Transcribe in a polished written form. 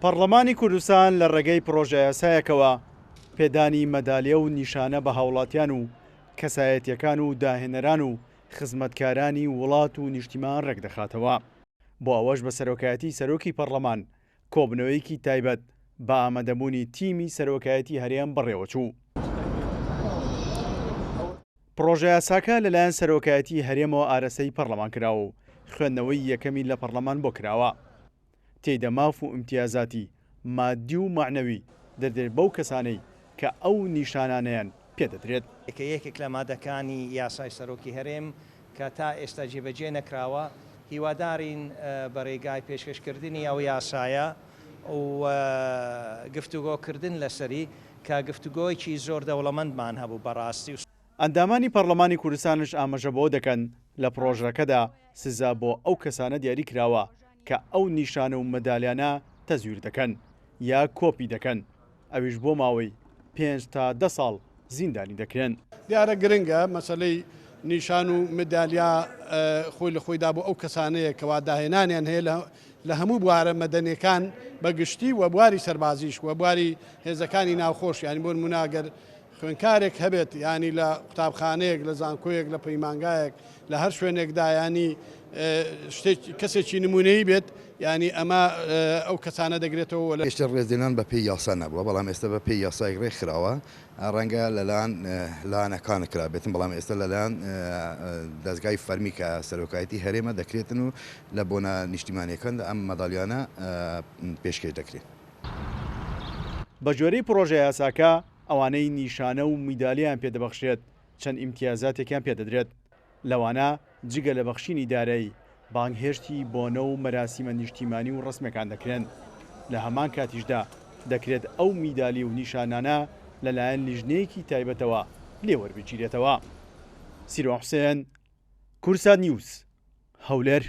پەرلەمانی کوردستان لە ڕێگەی پرۆژە یاسایەکەوە پێدانی مەدالیە و نیشانە بە هاوڵاتیان و کەسایەتیەکان و داهێنەران و خزمەتکارانی وڵات و نیشتیمان ڕێک دەخاتەوە. بۆ ئەوەش بە سەرۆکایەتی سەرۆکی پەرلەمان کۆبنەوەیەکی تایبەت بە ئامادەبوونی تیمی سەرۆکایەتی هەرێم بەڕێوەچوو. پرۆژە یاساکە لەلایەن سەرۆکایەتی هەرێمەوە ئارەسەی پەرلەمان کراوە و خوێندنەوەی یەکەمی لە پەرلەمان بۆ کراوە. تێیدە ماف و ئیمتیازاتی مادی و معنەوی دەدرێت بەو کەسانەی کە ئەو نیشانانەیان پێدەدرێت. یەکێک لە مادەکانی یاسای سەرۆکی هەرێم کە تا ئێستا جێبەجێ نەکراوە هیوادارین بە ڕێگای پێشکەشکردنی ئەو یاسایە و گفتوگۆکردن لەسەری کە گفتوگۆیکی زۆر دەوڵەمەندمان هەبوو بەڕاستی. ئەندامانی پەرلەمانی کوردستانش ئاماژە بۆ دەکەن لە پرۆژەکەدا سزا بۆ ئەو کەسانە دیاری کراوە کە ئەو نیشانە و مەدالیانە تەزویر دەکەن یا کۆپی دەکەن، ئەویش بۆ ماوەی 5 تا 10 ساڵ زیندانی دەکرێن. دیارە گرنگە مەسەلەی نیشان و مدالیا خۆی لە خۆیدا بۆ ئەو کەسانەیە کەوا داهێنانیان هەیە لە هەموو بوارە مەدەنیەکان بەگشتی و بواری سەربازیش و بواری هێزەکانی ناوخۆش، ینی بۆ نموناگەر خوێنکارێک هەبێت ینی لە قوتابخانەیەک لە زانکۆیەک لە پەیمانگایەک لە هەر شوێنێکدا ینی کەسێکی نمونەیی بێت، ینی ئەمە ئەو کەسانە دەگرێتەوە. هێشتا ڕێزدێنان بە پێی یاسا نەبووە، بەڵام ئێستا بە پێی یاسای ڕێکخراوە ڕەنگە لەلایەن لایەنەکان کرابێتن، بەڵام ئێستا لەلایەن دەستگای فەرمی کە سەرۆکایەتی هەرێمە دەکرێتن و لە بۆنە نیشتیمانیەکاندا ئەم مەدالیانە پێشکەش دەکرێت. بە جۆرەی پرۆژە یاساکە ئەوانەی نیشانە و میدالیان پێدەبەخشێت چەند ئیمتیازاتێکیان پێدەدرێت. لەوانە جگە لە بەخشینی دارایی بانگهێشتی بۆنە و مەراسیمە نیشتیمانی و ڕسمەکان دەکرێن. لە هەمان کاتیشدا دەکرێت ئەو میدالی و نیشانانە لەلایەن لیژنەیەکی تایبەتەوە لێوەربگیرێتەوە. سیرۆ حوسێن، کورسات نیوز، هەولێر.